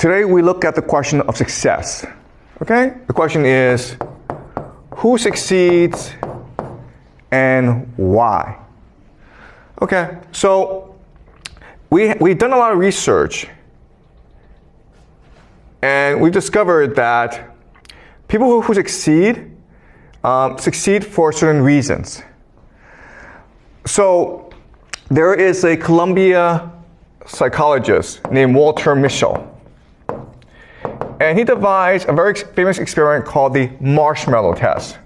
Today we look at the question of success. Okay? The question is, who succeeds and why? Okay, so we've done a lot of research, and we've discovered that people who succeed for certain reasons. So there is a Columbia psychologist named Walter Mischel, and he devised a very famous experiment called the Marshmallow Test.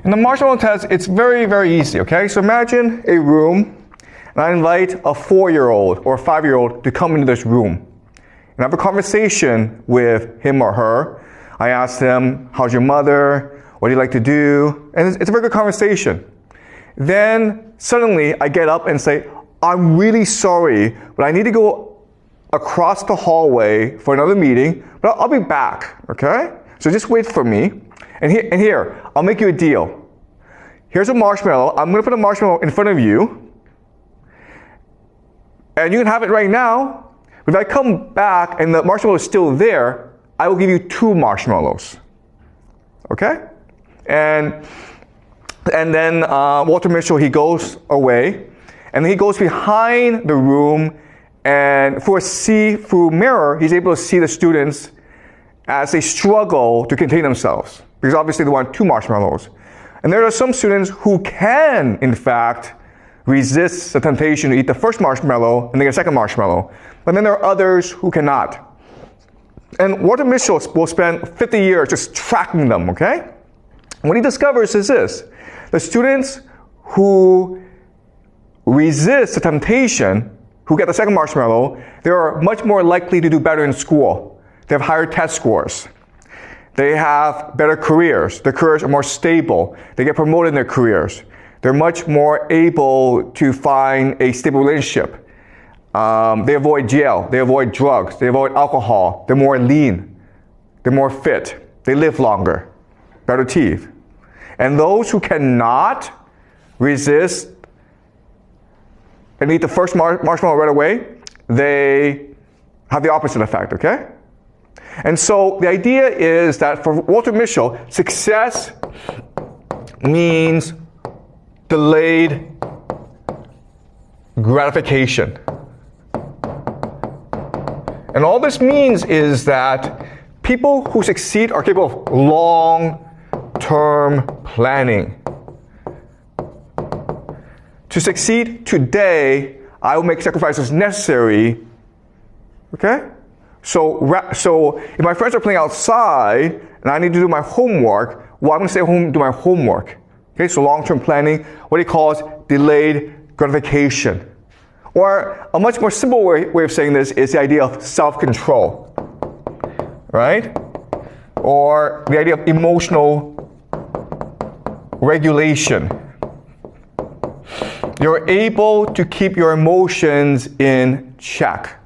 In the Marshmallow Test, it's very, very easy, okay? So imagine a room, and I invite a 4-year-old or a 5-year-old to come into this room and have a conversation with him or her. I ask them, how's your mother? What do you like to do? And it's a very good conversation. Then suddenly I get up and say, I'm really sorry, but I need to go across the hallway for another meeting, but I'll be back, okay? So just wait for me. And here, I'll make you a deal. Here's a marshmallow. I'm going to put a marshmallow in front of you, and you can have it right now. But if I come back and the marshmallow is still there, I will give you 2 marshmallows. Okay? And then Walter Mischel, he goes away, and he goes behind the room, and through a see-through mirror, he's able to see the students as they struggle to contain themselves, because obviously they want 2 marshmallows. And there are some students who can, in fact, resist the temptation to eat the first marshmallow and then get a second marshmallow. But then there are others who cannot. And Walter Mischel will spend 50 years just tracking them, okay? And what he discovers is this: the students who resist the temptation, who get the second marshmallow, they are much more likely to do better in school. They have higher test scores. They have better careers. Their careers are more stable. They get promoted in their careers. They're much more able to find a stable relationship. They avoid jail. They avoid drugs. They avoid alcohol. They're more lean. They're more fit. They live longer. Better teeth. And those who cannot resist and eat the first marshmallow right away, they have the opposite effect, okay? And so the idea is that for Walter Mischel, success means delayed gratification. And all this means is that people who succeed are capable of long-term planning. To succeed today, I will make sacrifices necessary. Okay? So if my friends are playing outside and I need to do my homework, well, I'm going to stay home and do my homework. Okay? So long-term planning, what he calls delayed gratification. Or a much more simple way of saying this is the idea of self-control. Right? Or the idea of emotional regulation. You're able to keep your emotions in check.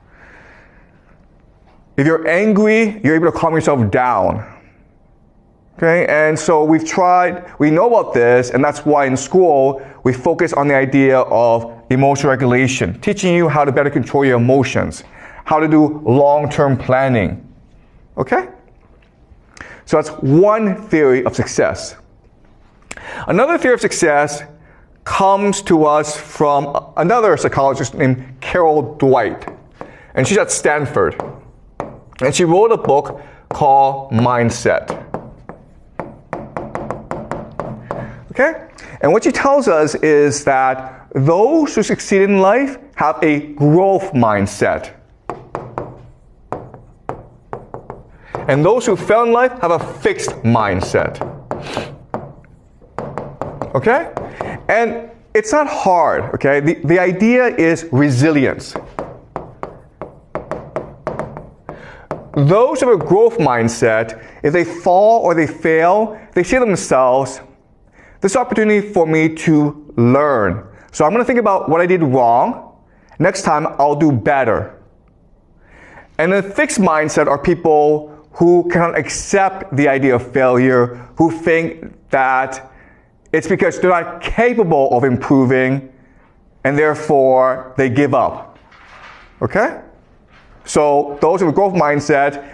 If you're angry, you're able to calm yourself down. Okay, and so we know about this, and that's why in school we focus on the idea of emotional regulation, teaching you how to better control your emotions, how to do long-term planning. Okay? So that's one theory of success. Another theory of success comes to us from another psychologist named Carol Dweck, and she's at Stanford. And she wrote a book called Mindset. Okay? And what she tells us is that those who succeed in life have a growth mindset. And those who fail in life have a fixed mindset. Okay? And it's not hard, okay? The idea is resilience. Those who have a growth mindset, if they fall or they fail, they say to themselves, this is an opportunity for me to learn. So I'm going to think about what I did wrong. Next time, I'll do better. And a fixed mindset are people who cannot accept the idea of failure, who think that it's because they're not capable of improving, and therefore they give up. Okay? So those with a growth mindset,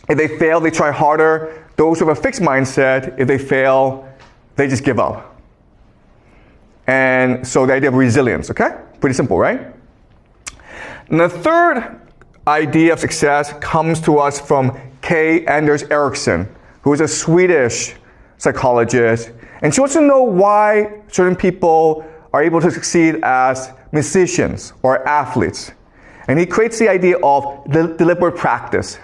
if they fail, they try harder. Those with a fixed mindset, if they fail, they just give up. And so the idea of resilience, okay? Pretty simple, right? And the third idea of success comes to us from K. Anders Ericsson, who is a Swedish psychologist. And she wants to know why certain people are able to succeed as musicians or athletes. And he creates the idea of deliberate practice.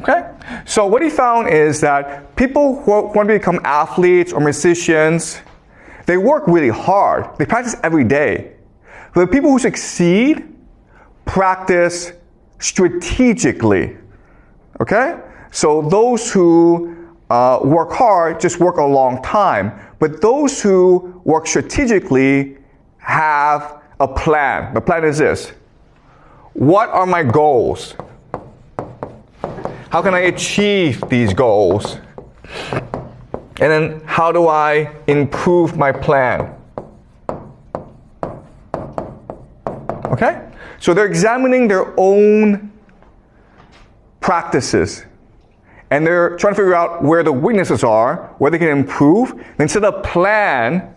Okay? So what he found is that people who want to become athletes or musicians, they work really hard. They practice every day. But the people who succeed practice strategically. Okay? So those who work hard just work a long time. But those who work strategically have a plan. The plan is this. What are my goals? How can I achieve these goals? And then how do I improve my plan? Okay? So they're examining their own practices. And they're trying to figure out where the weaknesses are, where they can improve. Then set a plan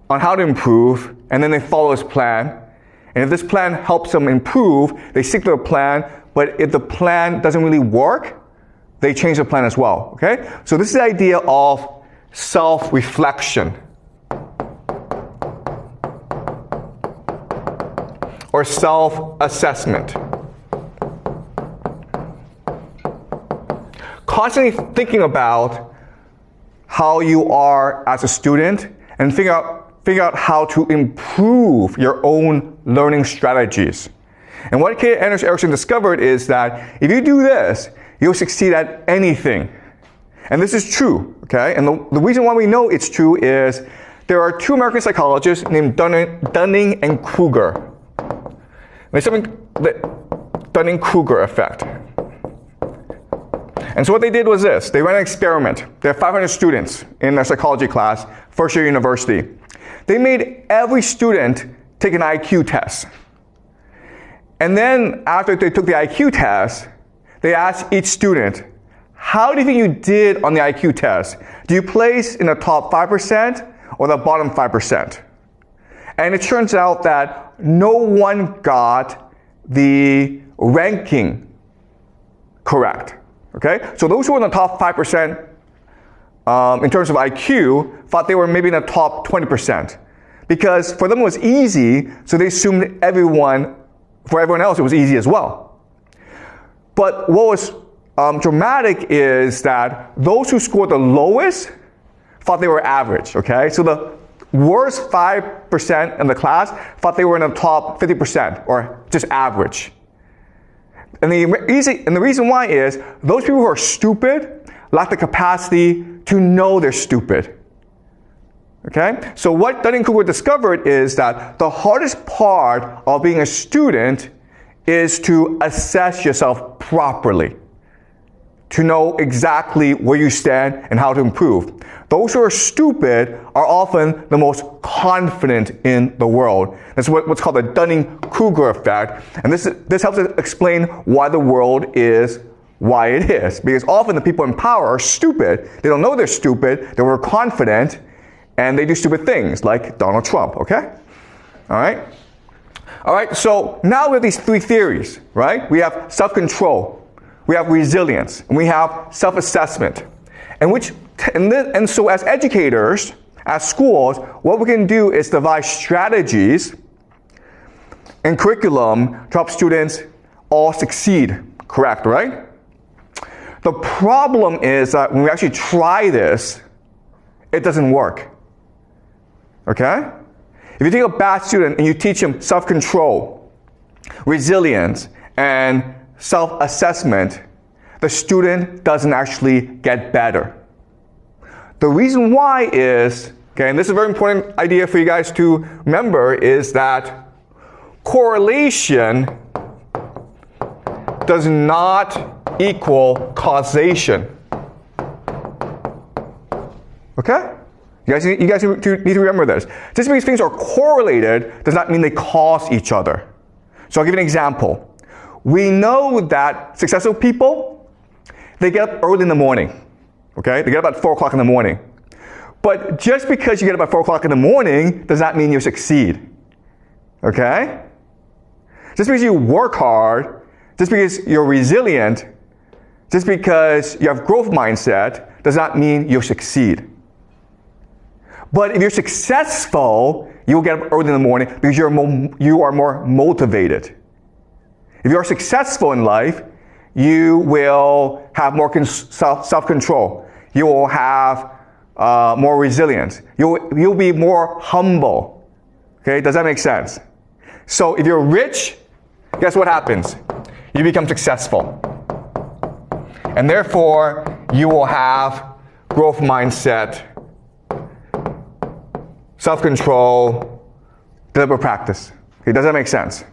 on how to improve, and then they follow this plan. And if this plan helps them improve, they stick to the plan. But if the plan doesn't really work, they change the plan as well. Okay? So this is the idea of self-reflection. Or self-assessment. Constantly thinking about how you are as a student and figure out how to improve your own learning strategies. And what K. Anders Ericsson discovered is that if you do this, you'll succeed at anything. And this is true, okay? And the reason why we know it's true is there are two American psychologists named Dunning and Kruger. There's something, the Dunning-Kruger effect. And so what they did was this. They ran an experiment. They had 500 students in their psychology class, first year university. They made every student take an IQ test. And then after they took the IQ test, they asked each student, how do you think you did on the IQ test? Do you place in the top 5% or the bottom 5%? And it turns out that no one got the ranking correct. Okay? So those who were in the top 5% in terms of IQ thought they were maybe in the top 20%. Because for them it was easy, so they assumed for everyone else it was easy as well. But what was dramatic is that those who scored the lowest thought they were average. Okay? So the worst 5% in the class thought they were in the top 50% or just average. And the reason why is those people who are stupid lack the capacity to know they're stupid. Okay? So what Dunning-Kruger discovered is that the hardest part of being a student is to assess yourself properly, to know exactly where you stand and how to improve. Those who are stupid are often the most confident in the world. That's what's called the Dunning-Kruger effect. And this helps us explain why the world is why it is. Because often the people in power are stupid. They don't know they're stupid. They're overconfident. And they do stupid things like Donald Trump. Okay? All right? All right, so now we have these three theories, right? We have self-control. We have resilience. And we have self-assessment. And so as educators, as schools, what we can do is devise strategies and curriculum to help students all succeed. Correct, right? The problem is that when we actually try this, it doesn't work. Okay? If you take a bad student and you teach him self-control, resilience, and self-assessment, the student doesn't actually get better. The reason why is, okay, and this is a very important idea for you guys to remember, is that correlation does not equal causation. Okay? You guys need to remember this. Just because things are correlated does not mean they cause each other. So I'll give you an example. We know that successful people, they get up early in the morning. Okay? They get up at 4 o'clock in the morning. But just because you get up at 4 o'clock in the morning does not mean you succeed. Okay? Just because you work hard, just because you're resilient, just because you have growth mindset does not mean you'll succeed. But if you're successful, you'll get up early in the morning because you are more motivated. If you're successful in life, you will have more self-control. You will have more resilience. You'll be more humble. Okay, does that make sense? So if you're rich, guess what happens? You become successful. And therefore, you will have growth mindset, self-control, deliberate practice. Okay, does that make sense?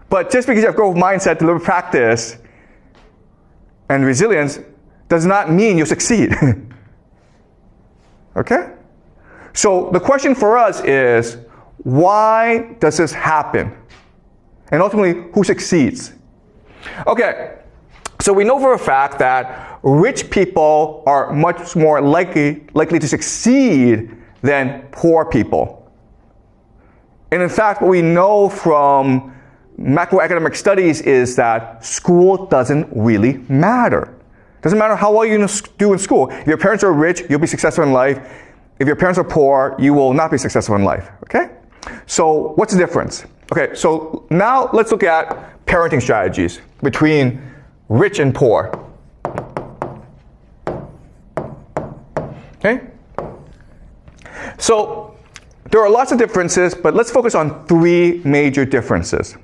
But just because you have growth mindset, deliberate practice, and resilience does not mean you'll succeed. Okay? So the question for us is, why does this happen? And ultimately, who succeeds? Okay, so we know for a fact that rich people are much more likely to succeed than poor people. And in fact, what we know from macroeconomic studies is that school doesn't really matter. It doesn't matter how well you do in school. If your parents are rich, you'll be successful in life. If your parents are poor, you will not be successful in life. Okay? So what's the difference? Okay, so now let's look at parenting strategies between rich and poor. Okay? So there are lots of differences, but let's focus on 3 major differences.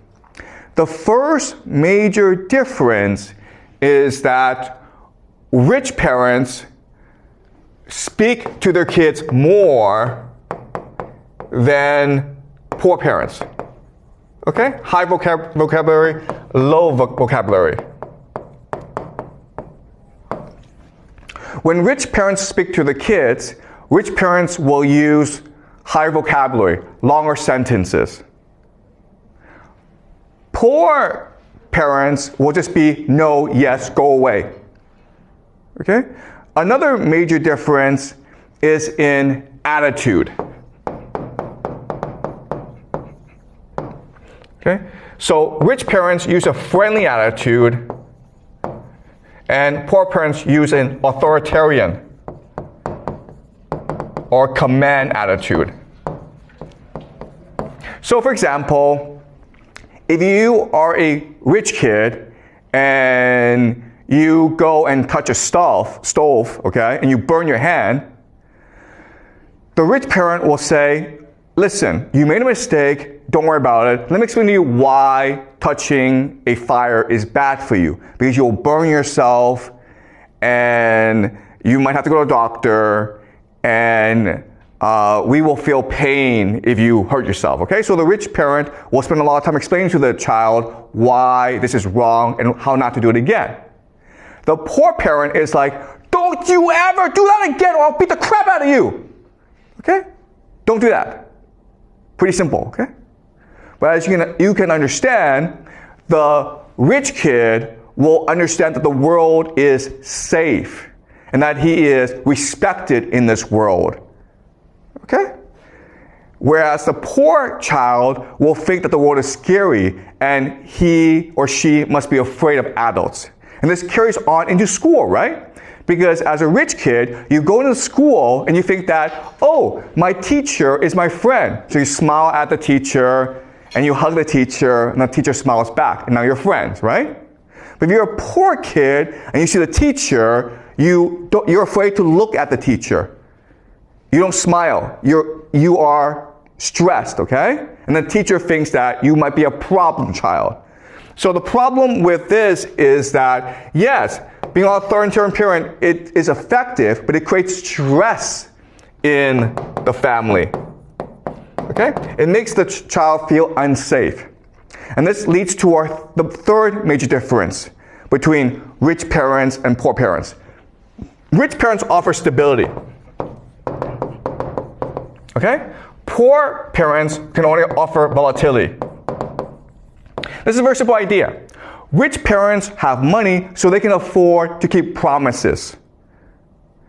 The first major difference is that rich parents speak to their kids more than poor parents. Okay? High vocabulary, low vocabulary. When rich parents speak to the kids, rich parents will use higher vocabulary, longer sentences. Poor parents will just be no, yes, go away. Okay? Another major difference is in attitude. Okay? So rich parents use a friendly attitude, and poor parents use an authoritarian or command attitude. So for example, if you are a rich kid and you go and touch a stove, okay, and you burn your hand, the rich parent will say, listen, you made a mistake, don't worry about it. Let me explain to you why touching a fire is bad for you. Because you'll burn yourself, and you might have to go to a doctor, and we will feel pain if you hurt yourself, okay? So the rich parent will spend a lot of time explaining to the child why this is wrong and how not to do it again. The poor parent is like, don't you ever do that again or I'll beat the crap out of you. Okay? Don't do that. Pretty simple, okay? But as you can understand, the rich kid will understand that the world is safe and that he is respected in this world. Okay? Whereas the poor child will think that the world is scary and he or she must be afraid of adults. And this carries on into school, right? Because as a rich kid, you go into school and you think that, oh, my teacher is my friend. So you smile at the teacher and you hug the teacher and the teacher smiles back and now you're friends, right? But if you're a poor kid and you see the teacher, you're afraid to look at the teacher. You don't smile. You are stressed, okay? And the teacher thinks that you might be a problem child. So the problem with this is that, yes, being an authoritarian parent, it is effective, but it creates stress in the family. Okay? It makes the child feel unsafe. And this leads to the third major difference between rich parents and poor parents. Rich parents offer stability. Okay? Poor parents can only offer volatility. This is a very simple idea. Rich parents have money so they can afford to keep promises.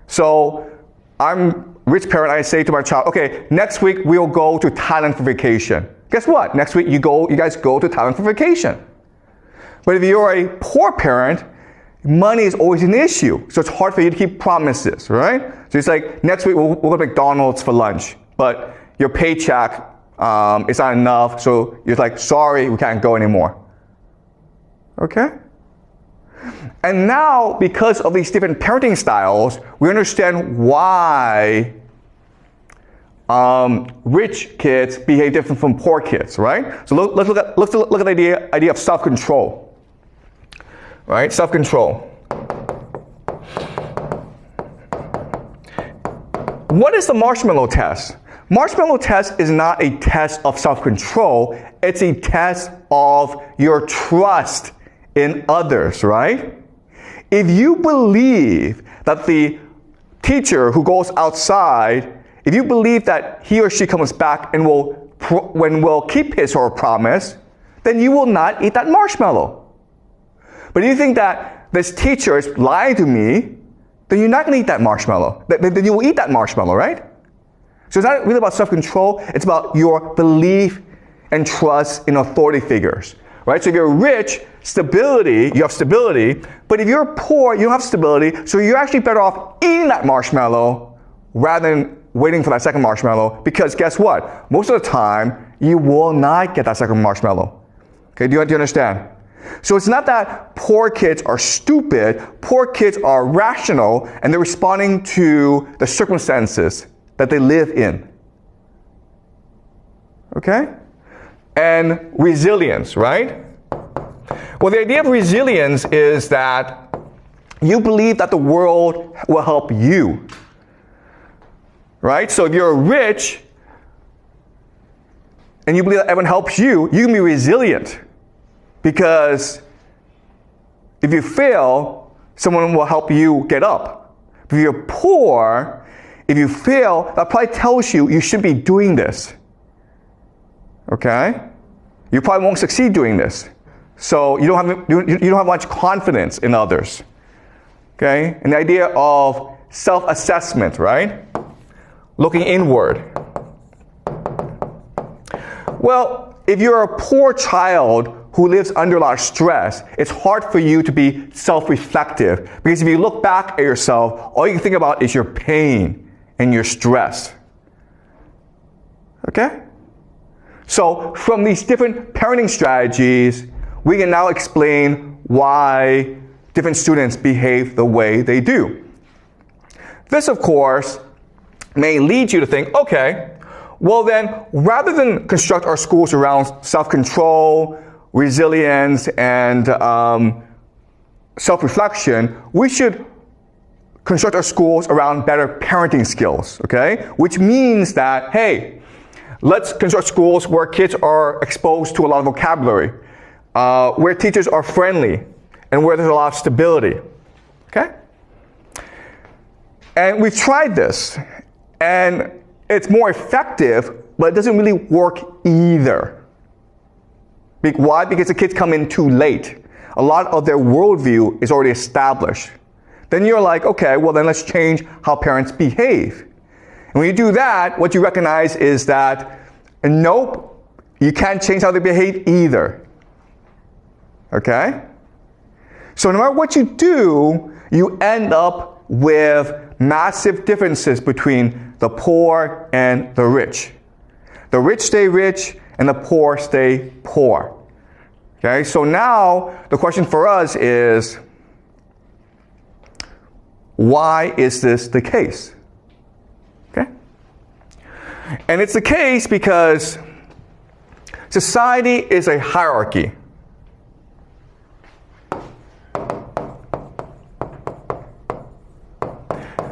So I'm a rich parent, I say to my child, okay, next week we'll go to Thailand for vacation. Guess what? Next week you guys go to Thailand for vacation. But if you're a poor parent, money is always an issue. So it's hard for you to keep promises, right? So it's like, next week we'll go to McDonald's for lunch. But your paycheck is not enough. So you're like, sorry, we can't go anymore. Okay? And now, because of these different parenting styles, we understand why rich kids behave different from poor kids, right? So let's look at the idea of self-control. Right? Self-control. What is the Marshmallow Test? Marshmallow Test is not a test of self-control. It's a test of your trust in others, right? If you believe that the teacher who goes outside, if you believe that he or she comes back and will keep his or her promise, then you will not eat that marshmallow. But if you think that this teacher is lying to me, then you're not going to eat that marshmallow. Then you will eat that marshmallow, right? So it's not really about self-control. It's about your belief and trust in authority figures, right? So if you're rich, you have stability. But if you're poor, you don't have stability. So you're actually better off eating that marshmallow rather than waiting for that second marshmallow. Because guess what? Most of the time, you will not get that second marshmallow. Okay, do you understand? So it's not that poor kids are stupid. Poor kids are rational, and they're responding to the circumstances that they live in. Okay? And resilience, right? Well, the idea of resilience is that you believe that the world will help you. Right? So if you're rich and you believe that everyone helps you, you can be resilient. Because if you fail, someone will help you get up. If you're poor, if you fail, that probably tells you you shouldn't be doing this. Okay? You probably won't succeed doing this. So you don't have much confidence in others. Okay? And the idea of self-assessment, right? Looking inward. Well, if you're a poor child who lives under a lot of stress, it's hard for you to be self-reflective. Because if you look back at yourself, all you can think about is your pain and your stress. Okay? So from these different parenting strategies, we can now explain why different students behave the way they do. This, of course, may lead you to think, okay, well then, rather than construct our schools around self-control, resilience, and self-reflection, we should construct our schools around better parenting skills, okay? Which means that, hey, let's construct schools where kids are exposed to a lot of vocabulary, where teachers are friendly, and where there's a lot of stability, okay? And we've tried this, and it's more effective, but it doesn't really work either. Why? Because the kids come in too late. A lot of their worldview is already established. Then you're like, okay, well then let's change how parents behave. And when you do that, what you recognize is that, nope, you can't change how they behave either. Okay? So no matter what you do, you end up with massive differences between the poor and the rich. The rich stay rich, and the poor stay poor. Okay, so now the question for us is, why is this the case? Okay? And it's the case because society is a hierarchy.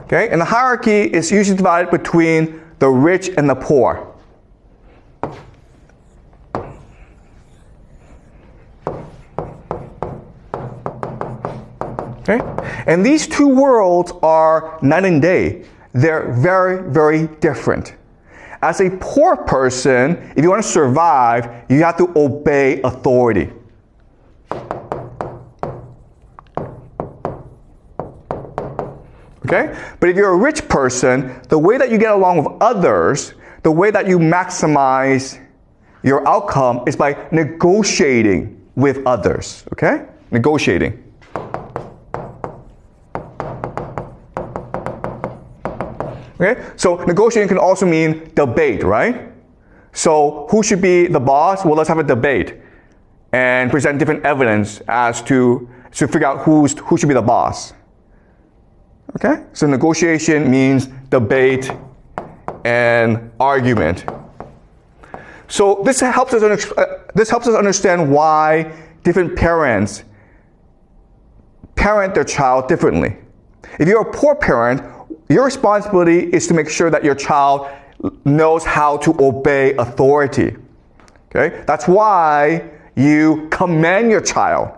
Okay, and the hierarchy is usually divided between the rich and the poor. Okay? And these two worlds are night and day. They're very, very different. As a poor person, if you want to survive, you have to obey authority. Okay? But if you're a rich person, the way that you get along with others, the way that you maximize your outcome is by negotiating with others. Okay? Negotiating. Okay? So negotiating can also mean debate, right? So who should be the boss? Well, let's have a debate and present different evidence as to figure out who should be the boss. Okay? So negotiation means debate and argument. So this helps us understand why different parents parent their child differently. If you're a poor parent, your responsibility is to make sure that your child knows how to obey authority. Okay? That's why you command your child.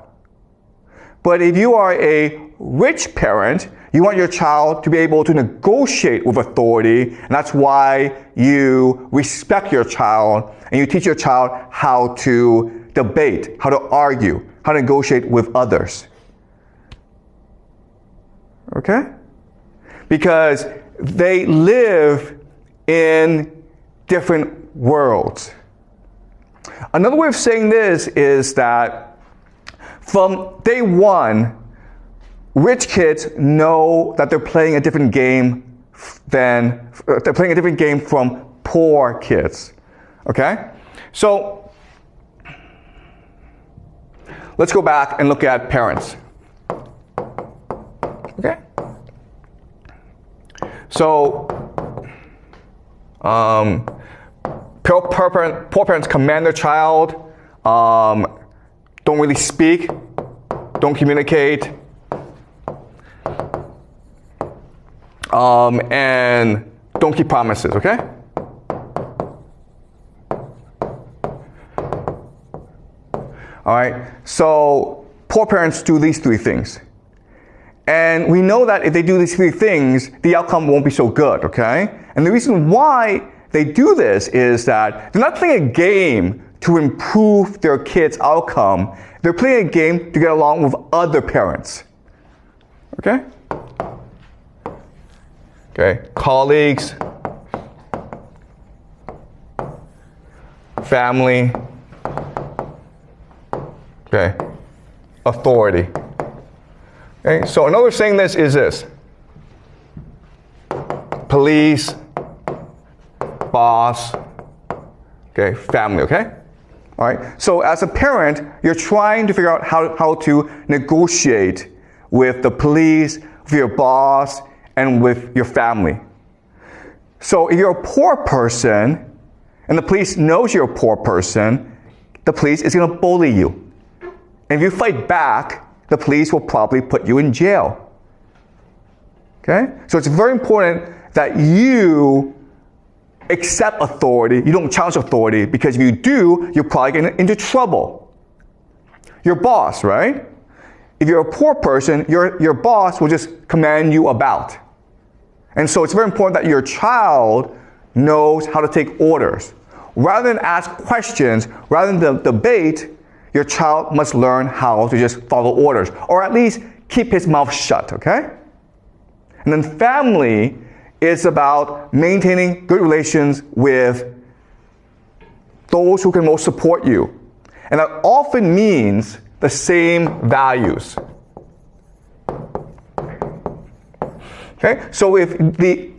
But if you are a rich parent, you want your child to be able to negotiate with authority, and that's why you respect your child and you teach your child how to debate, how to argue, how to negotiate with others. Okay? Because they live in different worlds. Another way of saying this is that from day one, rich kids know that they're playing a different game from poor kids. Okay? So let's go back and look at parents. Okay? So poor parents command their child, don't really speak, don't communicate, and don't keep promises, okay? All right, so poor parents do these three things. And we know that if they do these three things, the outcome won't be so good, okay? And the reason why they do this is that they're not playing a game to improve their kids' outcome. They're playing a game to get along with other parents. Okay? Okay, colleagues, family, okay, authority. Okay, so another way of saying this is this: police, boss, okay, family, okay? All right, so as a parent, you're trying to figure out how to negotiate with the police, with your boss, and with your family. So if you're a poor person, and the police knows you're a poor person, the police is going to bully you. And if you fight back, the police will probably put you in jail. Okay? So it's very important that you accept authority, you don't challenge authority, because if you do, you're probably get into trouble. Your boss, right? If you're a poor person, your boss will just command you about. And so it's very important that your child knows how to take orders. Rather than ask questions, rather than debate, your child must learn how to just follow orders, or at least keep his mouth shut, okay? And then family is about maintaining good relations with those who can most support you. And that often means the same values. Okay? So if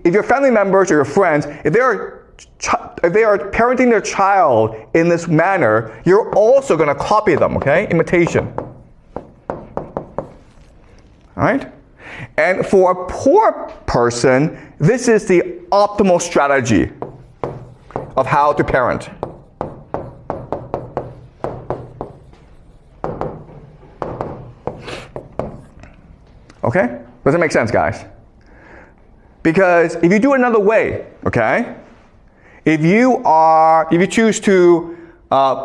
your family members or your friends, if they are parenting their child in this manner, you're also going to copy them, okay? Imitation. All right? And for a poor person, this is the optimal strategy of how to parent. Okay? Does that make sense, guys? Because if you do it another way, okay? If you choose to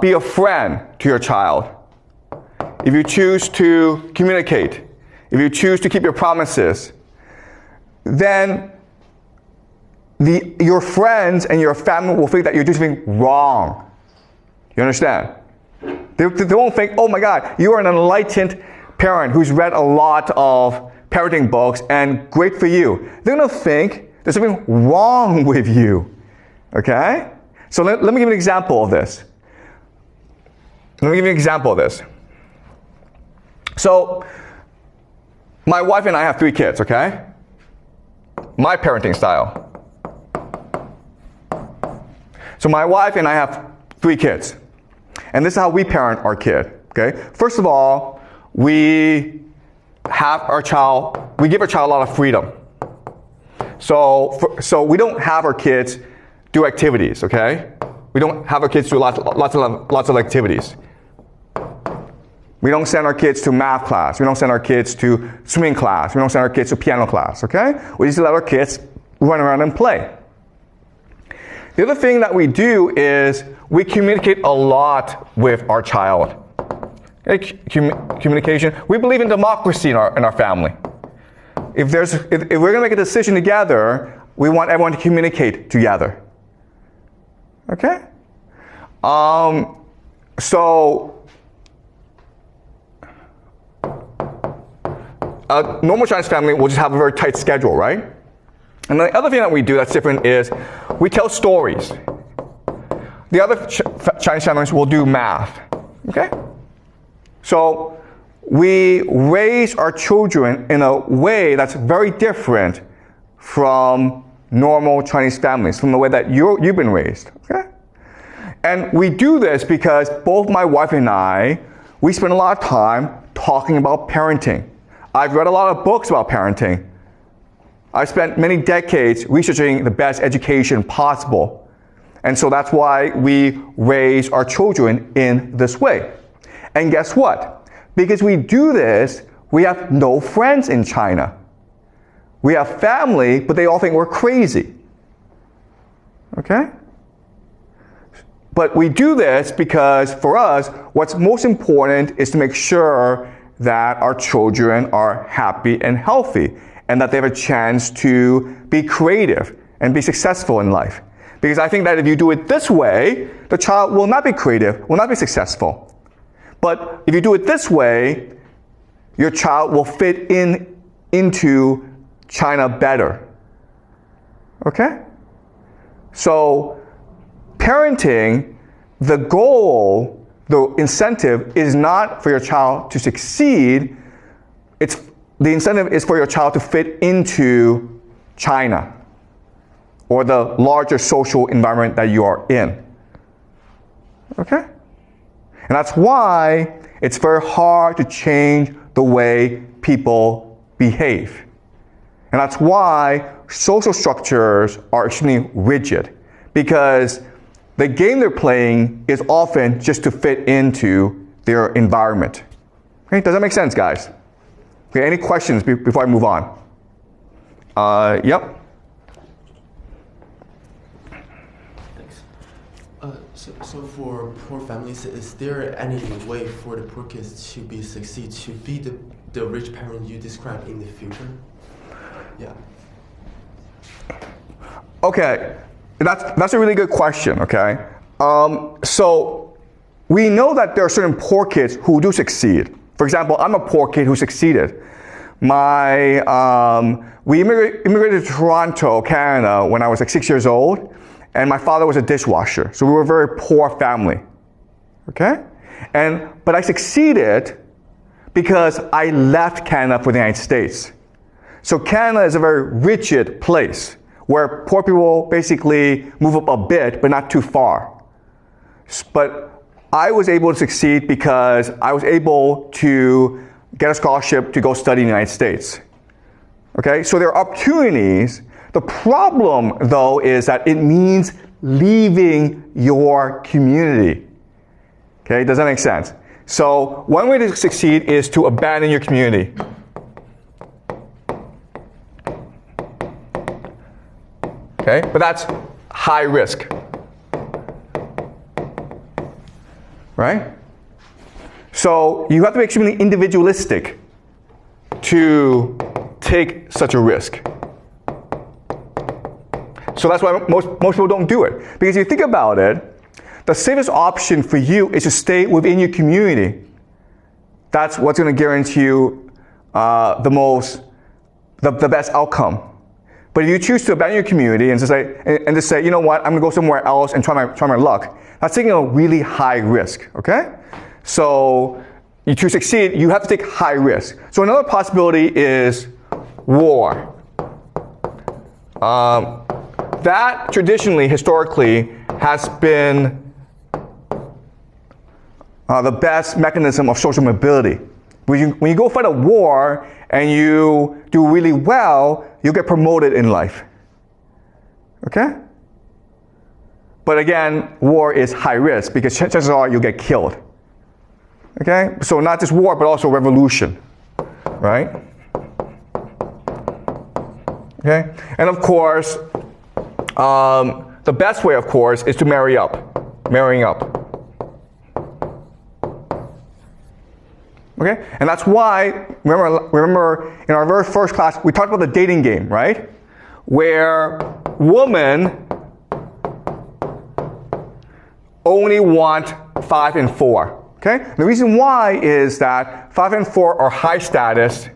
be a friend to your child, if you choose to communicate, if you choose to keep your promises, then your friends and your family will think that you're doing something wrong. You understand? They won't think, oh my God, you are an enlightened parent who's read a lot of parenting books and great for you. They're going to think there's something wrong with you. Okay? So let me give you an example of this. So, my wife and I have 3 kids, okay? My parenting style. So my wife and I have 3 kids. And this is how we parent our kid, okay? First of all, we give our child a lot of freedom. So we don't have our kids do activities, okay? We don't have our kids do lots of activities. We don't send our kids to math class. We don't send our kids to swimming class. We don't send our kids to piano class, okay? We just let our kids run around and play. The other thing that we do is we communicate a lot with our child. Okay? Communication. We believe in democracy in our family. If we're going to make a decision together, we want everyone to communicate together. Okay? A normal Chinese family will just have a very tight schedule, right? And the other thing that we do that's different is we tell stories. The other Chinese families will do math, okay? So we raise our children in a way that's very different from normal Chinese families, from the way that you've been raised, okay? And we do this because both my wife and I, we spend a lot of time talking about parenting. I've read a lot of books about parenting. I've spent many decades researching the best education possible. And so that's why we raise our children in this way. And guess what? Because we do this, we have no friends in China. We have family, but they all think we're crazy. Okay? But we do this because for us, what's most important is to make sure that our children are happy and healthy, and that they have a chance to be creative and be successful in life. Because I think that if you do it this way, the child will not be creative, will not be successful. But if you do it this way, your child will fit into China better. Okay? So, parenting, the goal, the incentive is not for your child to succeed. The incentive is for your child to fit into China or the larger social environment that you are in. Okay? And that's why it's very hard to change the way people behave. And that's why social structures are extremely rigid, because the game they're playing is often just to fit into their environment. Okay, does that make sense, guys? Okay, any questions before I move on? Yep. Thanks. So for poor families, is there any way for the poor kids to succeed to be the rich parent you described in the future? Yeah. Okay. That's a really good question, okay? So we know that there are certain poor kids who do succeed. For example, I'm a poor kid who succeeded. We immigrated to Toronto, Canada when I was like 6 years old, and my father was a dishwasher. So we were a very poor family, okay? But I succeeded because I left Canada for the United States. So Canada is a very rigid place, where poor people basically move up a bit, but not too far. But I was able to succeed because I was able to get a scholarship to go study in the United States. Okay, so there are opportunities. The problem, though, is that it means leaving your community. Okay, does that make sense? So one way to succeed is to abandon your community. Okay, but that's high risk, right? So you have to be extremely individualistic to take such a risk. So that's why most people don't do it. Because if you think about it, the safest option for you is to stay within your community. That's what's going to guarantee you the best outcome. But if you choose to abandon your community and just say, you know what, I'm going to go somewhere else and try my luck, that's taking a really high risk, okay? So to succeed, you have to take high risk. So another possibility is war. That traditionally, historically, has been the best mechanism of social mobility. When you go fight a war and you do really well, you'll get promoted in life. Okay? But again, war is high risk because chances are you'll get killed. Okay? So not just war, but also revolution. Right? Okay? And of course, the best way, of course, is to marrying up. Okay? And that's why, remember in our very first class, we talked about the dating game, right? Where women only want 5 and 4. Okay? The reason why is that 5 and 4 are high status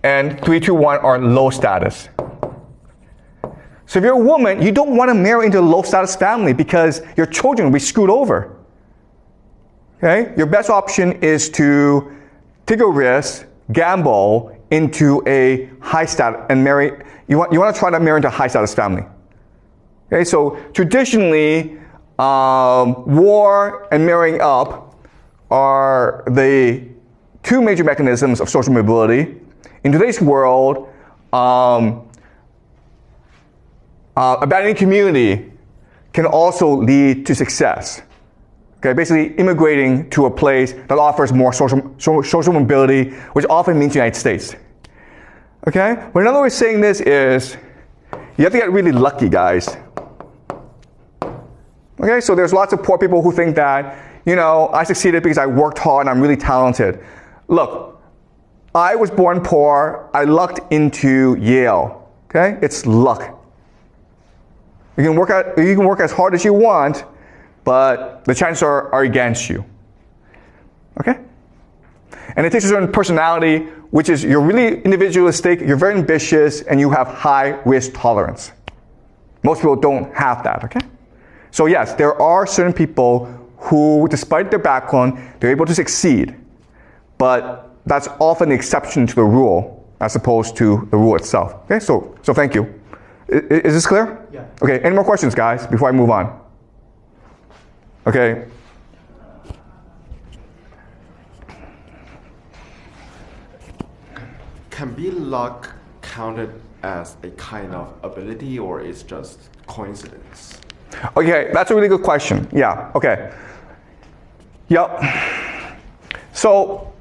and 3, 2, 1 are low status. So if you're a woman, you don't want to marry into a low status family because your children will be screwed over. Okay? Your best option is to take a risk, gamble into a high status and marry. You want to try to marry into a high status family. Okay? So traditionally, war and marrying up are the two major mechanisms of social mobility. In today's world, abandoning community can also lead to success. Okay, basically immigrating to a place that offers more social mobility, which often means the United States. Okay, but another way of saying this is you have to get really lucky, guys. Okay, so there's lots of poor people who think that, you know, I succeeded because I worked hard and I'm really talented. Look, I was born poor. I lucked into Yale. Okay, it's luck. You can work as hard as you want, but the chances are against you. Okay? And it takes a certain personality, which is you're really individualistic, you're very ambitious, and you have high risk tolerance. Most people don't have that, okay? So yes, there are certain people who, despite their background, they're able to succeed. But that's often the exception to the rule, as opposed to the rule itself. Okay, so thank you. Is this clear? Yeah. Okay, any more questions, guys, before I move on? Okay. Can be luck counted as a kind of ability, or is just coincidence? Okay, that's a really good question. Yeah, okay. Yep. So,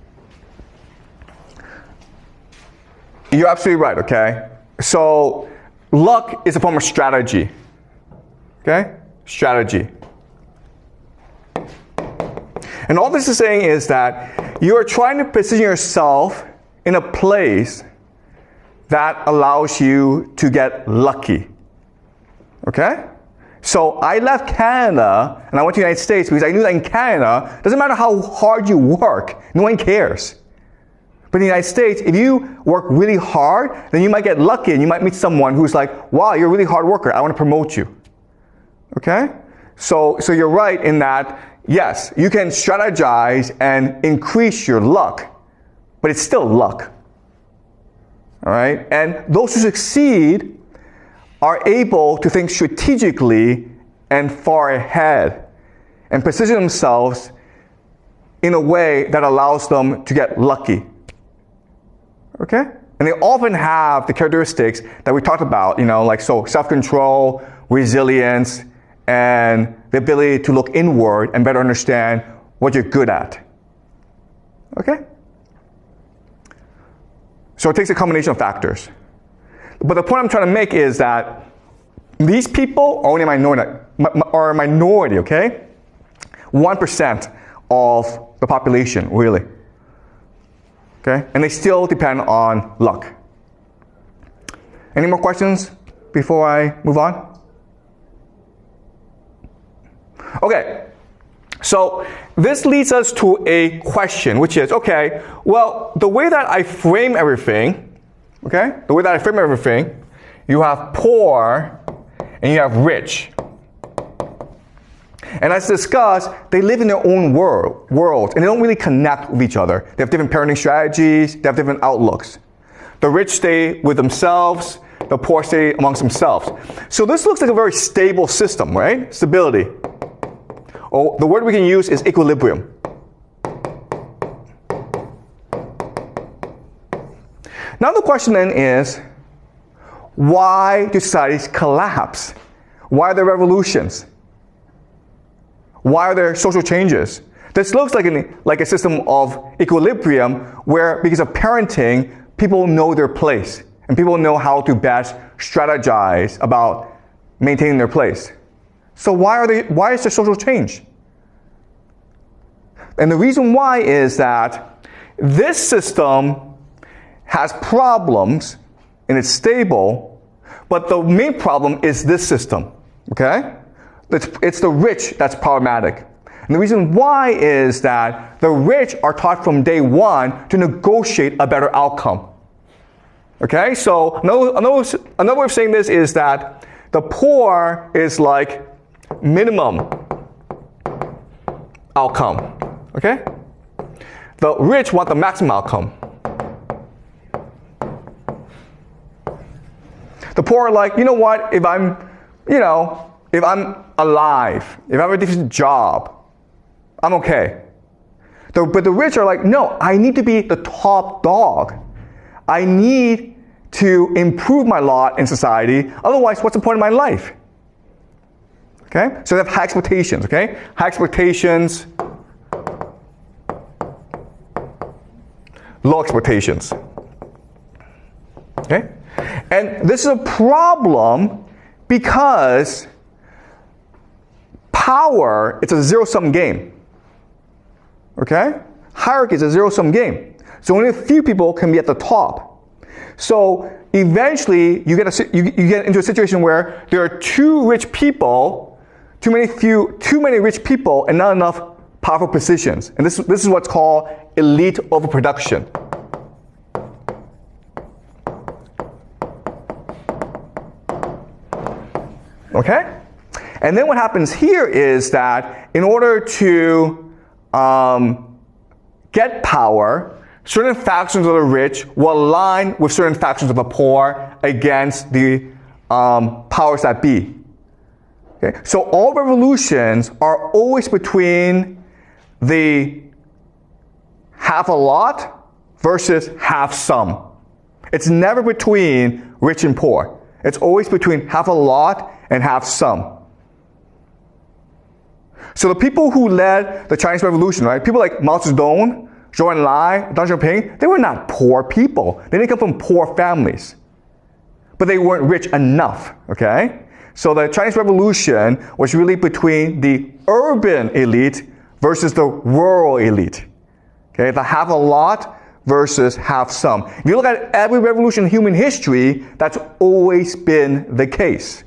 you're absolutely right, okay? So, luck is a form of strategy. Okay? Strategy. And all this is saying is that you are trying to position yourself in a place that allows you to get lucky. Okay? So I left Canada and I went to the United States because I knew that in Canada, doesn't matter how hard you work, no one cares. But in the United States, if you work really hard, then you might get lucky and you might meet someone who's like, wow, you're a really hard worker, I want to promote you. Okay? So you're right in that, yes, you can strategize and increase your luck, but it's still luck. All right? And those who succeed are able to think strategically and far ahead and position themselves in a way that allows them to get lucky. Okay? And they often have the characteristics that we talked about, you know, like self-control, resilience, and the ability to look inward and better understand what you're good at. Okay? So it takes a combination of factors. But the point I'm trying to make is that these people are only a minority, okay? 1% of the population, really. Okay? And they still depend on luck. Any more questions before I move on? Okay, so this leads us to a question, which is, okay, well, the way that I frame everything, you have poor and you have rich. And as discussed, they live in their own worlds, and they don't really connect with each other. They have different parenting strategies, they have different outlooks. The rich stay with themselves, the poor stay amongst themselves. So this looks like a very stable system, right? Stability. Or the word we can use is equilibrium. Now the question then is, why do societies collapse? Why are there revolutions? Why are there social changes? This looks like a system of equilibrium where, because of parenting, people know their place and people know how to best strategize about maintaining their place. So why is there social change? And the reason why is that this system has problems and it's stable, but the main problem is this system, okay? It's the rich that's problematic. And the reason why is that the rich are taught from day one to negotiate a better outcome. Okay, so another way of saying this is that the poor is like minimum outcome. Okay? The rich want the maximum outcome. The poor are like, you know what, if I'm alive, if I have a decent job, I'm okay. But the rich are like, no, I need to be the top dog. I need to improve my lot in society. Otherwise, what's the point of my life? Okay? So they have high expectations, okay? High expectations, low expectations. Okay? And this is a problem because power, it's a zero-sum game. Okay? Hierarchy is a zero-sum game. So only a few people can be at the top. So eventually you get into a situation where there are too many rich people and not enough powerful positions. And this is what's called elite overproduction. Okay? And then what happens here is that in order to get power, certain factions of the rich will align with certain factions of the poor against the powers that be. Okay? So all revolutions are always between the half a lot versus half some. It's never between rich and poor. It's always between half a lot and half some. So the people who led the Chinese Revolution, right? People like Mao Zedong, Zhou Enlai, Deng Xiaoping, they were not poor people. They didn't come from poor families. But they weren't rich enough, okay? So the Chinese Revolution was really between the urban elite versus the rural elite. Okay, the half a lot versus half some. If you look at every revolution in human history, that's always been the case.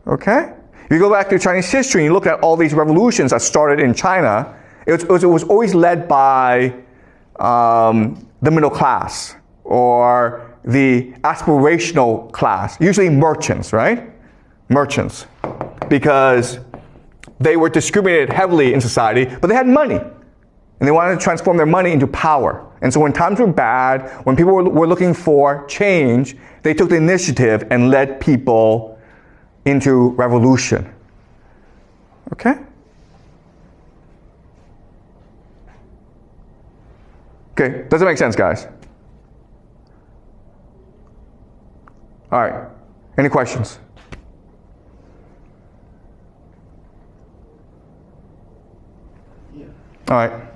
Okay? If you go back to Chinese history and you look at all these revolutions that started in China, it was always led by the middle class or the aspirational class, usually merchants, right? Merchants. Because they were discriminated heavily in society, but they had money. And they wanted to transform their money into power. And so when times were bad, when people were looking for change, they took the initiative and led people into revolution. Okay? Okay, does it make sense, guys? All right, any questions? Yeah. All right.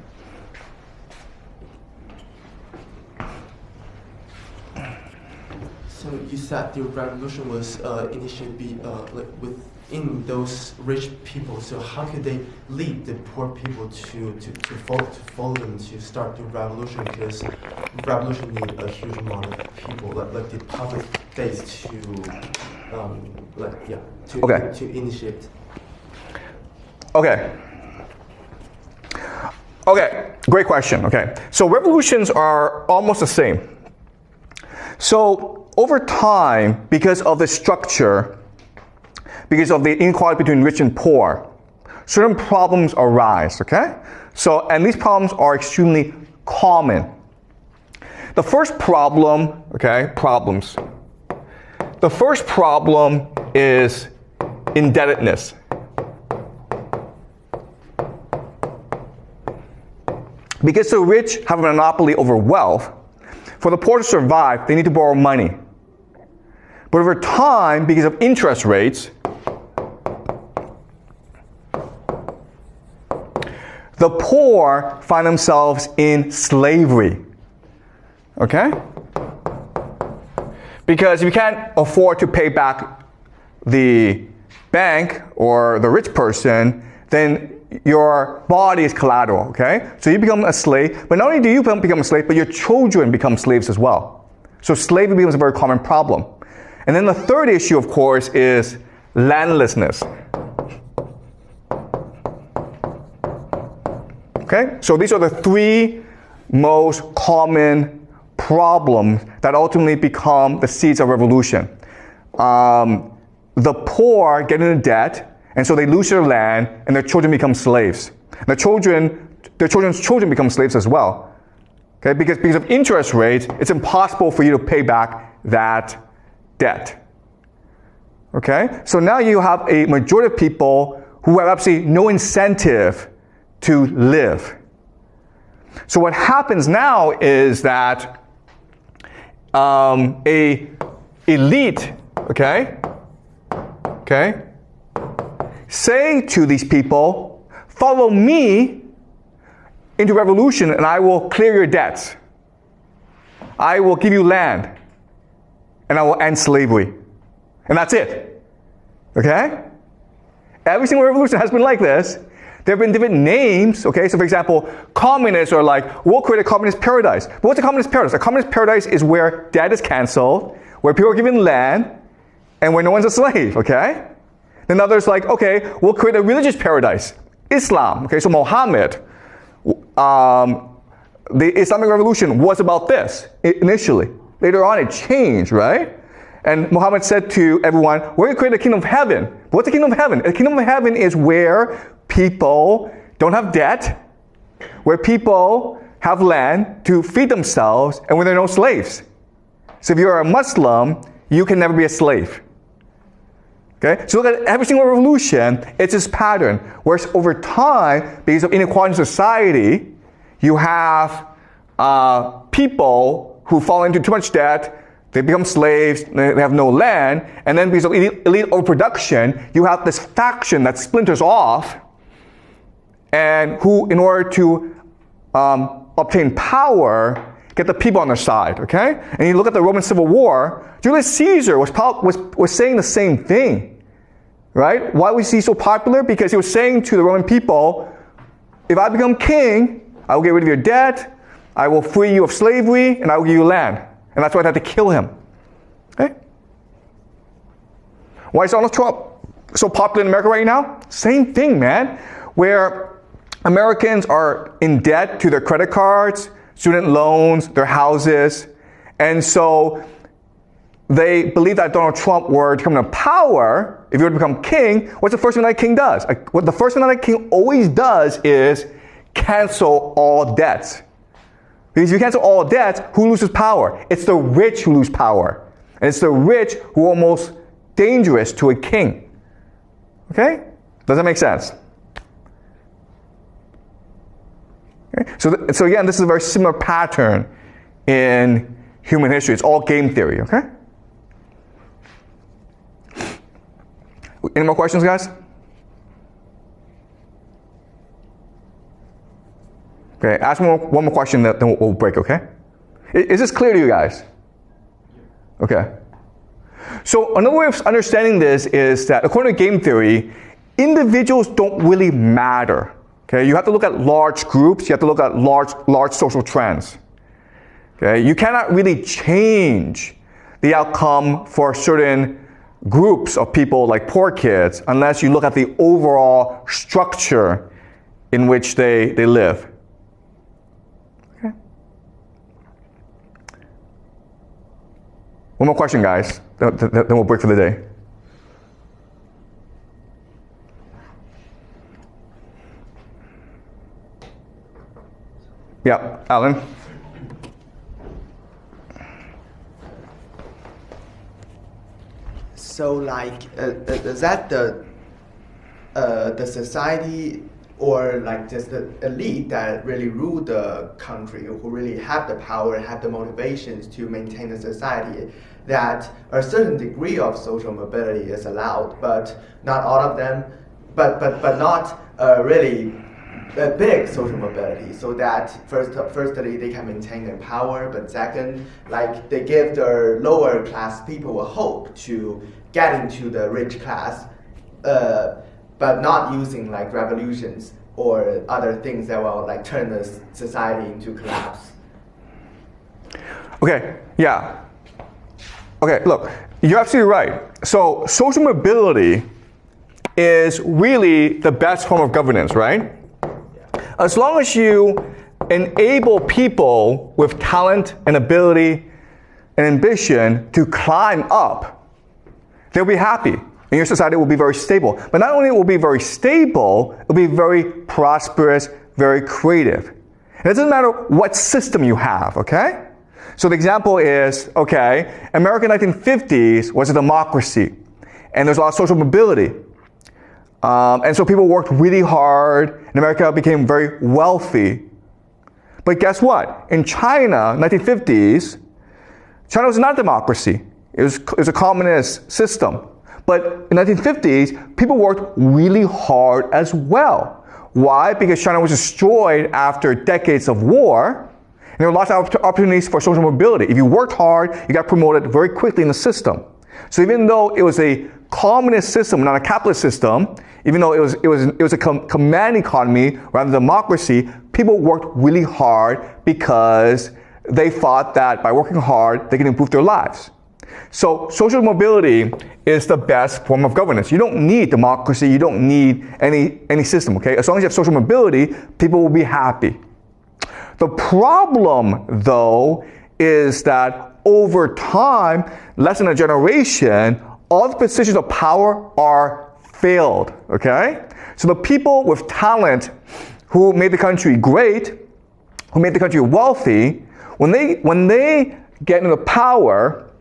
So you said the revolution was initially like within those rich people. So how could they lead the poor people to follow them to start the revolution? Because revolution need a huge amount of people, like the public base to initiate. Okay. Okay, great question. Okay, so revolutions are almost the same. So over time, because of the structure, because of the inequality between rich and poor, certain problems arise, okay? So, and these problems are extremely common. The first problem, okay, problems. The first problem is indebtedness. Because the rich have a monopoly over wealth, for the poor to survive, they need to borrow money. But over time, because of interest rates, the poor find themselves in slavery. Okay? Because if you can't afford to pay back the bank or the rich person, then your body is collateral, okay? So you become a slave, but not only do you become a slave, but your children become slaves as well. So slavery becomes a very common problem. And then the third issue, of course, is landlessness. Okay? So these are the three most common problems that ultimately become the seeds of revolution. The poor get into debt, and so they lose their land, and their children become slaves. Their children's children become slaves as well. Okay? Because of interest rates, it's impossible for you to pay back that debt. Okay? So now you have a majority of people who have absolutely no incentive to live. So what happens now is that a elite, okay, say to these people, follow me into revolution and I will clear your debts. I will give you land and I will end slavery. And that's it. Okay? Every single revolution has been like this. There have been different names, okay? So for example, communists are like, we'll create a communist paradise. But what's a communist paradise? A communist paradise is where debt is canceled, where people are given land, and where no one's a slave, okay? Then others like, okay, we'll create a religious paradise. Islam, okay, so Muhammad, the Islamic Revolution was about this initially. Later on it changed, right? And Muhammad said to everyone, we're going to create a kingdom of heaven. What's the kingdom of heaven? A kingdom of heaven is where people don't have debt, where people have land to feed themselves, and where there are no slaves. So if you're a Muslim, you can never be a slave. Okay? So look at every single revolution, it's this pattern. Whereas over time, because of inequality in society, you have people who fall into too much debt, they become slaves, they have no land, and then because of elite overproduction, you have this faction that splinters off, and who, in order to obtain power, get the people on their side, okay? And you look at the Roman Civil War, Julius Caesar was saying the same thing, right? Why was he so popular? Because he was saying to the Roman people, if I become king, I will get rid of your debt, I will free you of slavery, and I will give you land. And that's why they had to kill him. Okay? Why is Donald Trump so popular in America right now? Same thing, man. Where Americans are in debt to their credit cards, student loans, their houses, and so they believe that Donald Trump were to come to power. If he were to become king, what's the first thing that king does? What the first thing that king always does is cancel all debts. Because if you cancel all debts, who loses power? It's the rich who lose power. And it's the rich who are almost dangerous to a king. Okay? Does that make sense? Okay? So again, this is a very similar pattern in human history. It's all game theory, okay? Any more questions, guys? Okay, ask one more question, then we'll break, okay? Is this clear to you guys? Okay. So another way of understanding this is that according to game theory, individuals don't really matter. Okay, you have to look at large groups, you have to look at large social trends. Okay, you cannot really change the outcome for certain groups of people like poor kids unless you look at the overall structure in which they live. Okay. One more question, guys, then we'll break for the day. Yeah, Alan? So, like, is that the society or like just the elite that really rule the country, who really have the power, have the motivations to maintain the society, that a certain degree of social mobility is allowed, but not all of them, but not really a big social mobility, so that firstly they can maintain their power, but second, like they give their lower class people a hope to get into the rich class, but not using like revolutions or other things that will like turn the society into collapse. Okay, yeah. Okay, look, you're absolutely right. So social mobility is really the best form of governance, right? As long as you enable people with talent and ability and ambition to climb up, they'll be happy. And your society will be very stable. But not only will it be very stable, it will be very prosperous, very creative. And it doesn't matter what system you have, okay? So the example is, okay, America in the 1950s was a democracy. And there's a lot of social mobility. And so people worked really hard, and America became very wealthy. But guess what? In China, 1950s, China was not a democracy. It was a communist system. But in the 1950s, people worked really hard as well. Why? Because China was destroyed after decades of war, and there were lots of opportunities for social mobility. If you worked hard, you got promoted very quickly in the system. So even though it was a communist system, not a capitalist system, even though it was a command economy rather than democracy, people worked really hard because they thought that by working hard, they can improve their lives. So social mobility is the best form of governance. You don't need democracy, you don't need any system, okay? As long as you have social mobility, people will be happy. The problem, though, is that over time, less than a generation, all the positions of power are failed, okay? So the people with talent who made the country great, who made the country wealthy, when they get into power,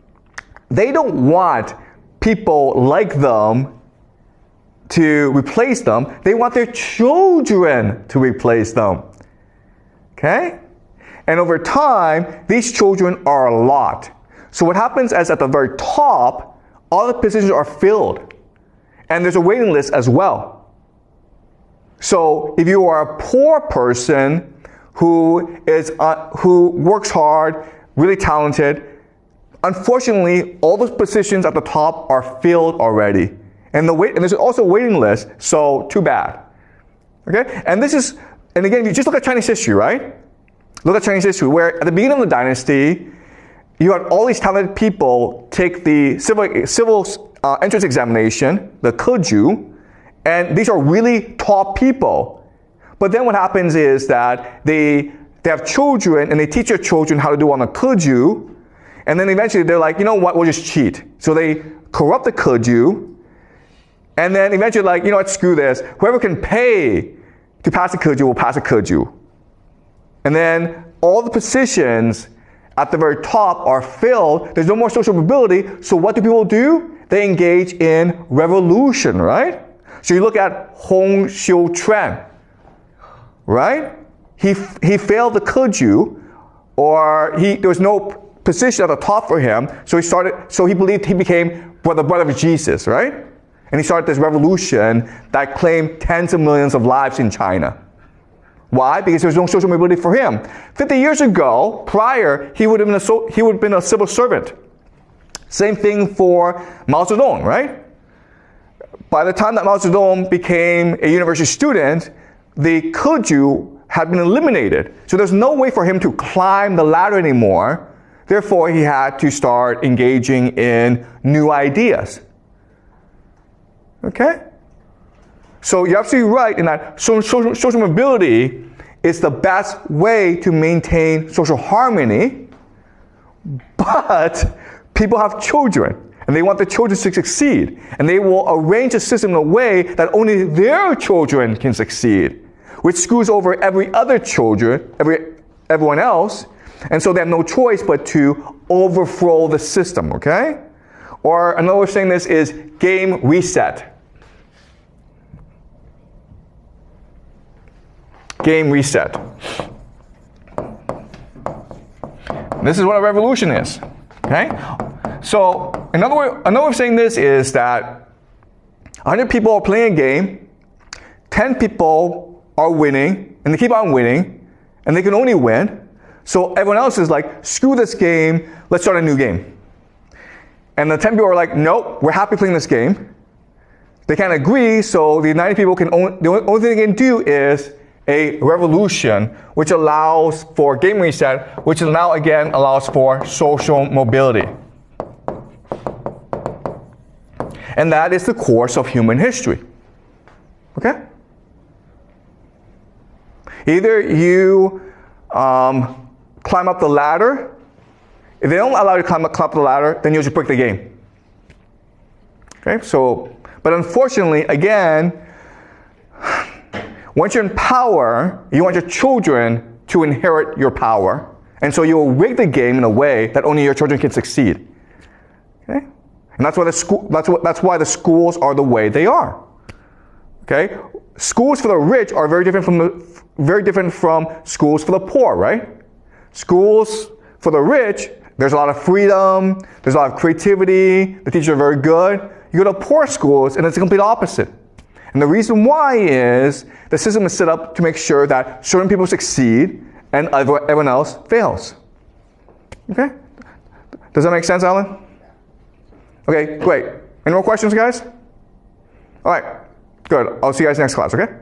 they don't want people like them to replace them. They want their children to replace them. Okay? And over time, these children are a lot. So what happens is at the very top, all the positions are filled. And there's a waiting list as well. So if you are a poor person who works hard, really talented, unfortunately, all those positions at the top are filled already. And there's also a waiting list, so too bad. Okay? And again, if you just look at Chinese history, right? Look at Chinese history, where at the beginning of the dynasty, you had all these talented people take the civil entrance examination, the Keju, and these are really top people. But then what happens is that they have children, and they teach their children how to do on the Keju, and then eventually they're like, you know what, we'll just cheat. So they corrupt the Keju, and then eventually like, you know what, screw this. Whoever can pay to pass the Keju will pass the Keju. And then all the positions at the very top are filled. There's no more social mobility. So what do people do? They engage in revolution, right? So you look at Hong Xiuquan, right? He failed the Keju, or there was no position at the top for him. So he believed he became the brother of Jesus, right? And he started this revolution that claimed tens of millions of lives in China. Why? Because there was no social mobility for him. 50 years ago, prior, he would have been a civil servant. Same thing for Mao Zedong, right? By the time that Mao Zedong became a university student, the Keju had been eliminated. So there's no way for him to climb the ladder anymore. Therefore, he had to start engaging in new ideas. Okay? So you're absolutely right in that social mobility is the best way to maintain social harmony, but people have children, and they want their children to succeed, and they will arrange a system in a way that only their children can succeed, which screws over every other children, everyone else, and so they have no choice but to overthrow the system, okay? Or another way of saying this is game reset. Game reset. This is what a revolution is, okay? So another way of saying this is that 100 people are playing a game, 10 people are winning, and they keep on winning, and they can only win. So everyone else is like, screw this game, let's start a new game. And the 10 people are like, nope, we're happy playing this game. They can't agree, so the 90 people the only thing they can do is a revolution, which allows for game reset, which now again allows for social mobility. And that is the course of human history. Okay? Either you climb up the ladder. If they don't allow you to climb up the ladder, then you just break the game. Okay? So, but unfortunately, again, once you're in power, you want your children to inherit your power. And so you will rig the game in a way that only your children can succeed. Okay? And that's why the schools are the way they are. Okay? Schools for the rich are very different from schools for the poor, right? Schools for the rich, there's a lot of freedom, there's a lot of creativity, the teachers are very good. You go to poor schools and it's the complete opposite. And the reason why is the system is set up to make sure that certain people succeed and everyone else fails. Okay? Does that make sense, Alan? Okay, great. Any more questions, guys? All right, good. I'll see you guys next class, okay?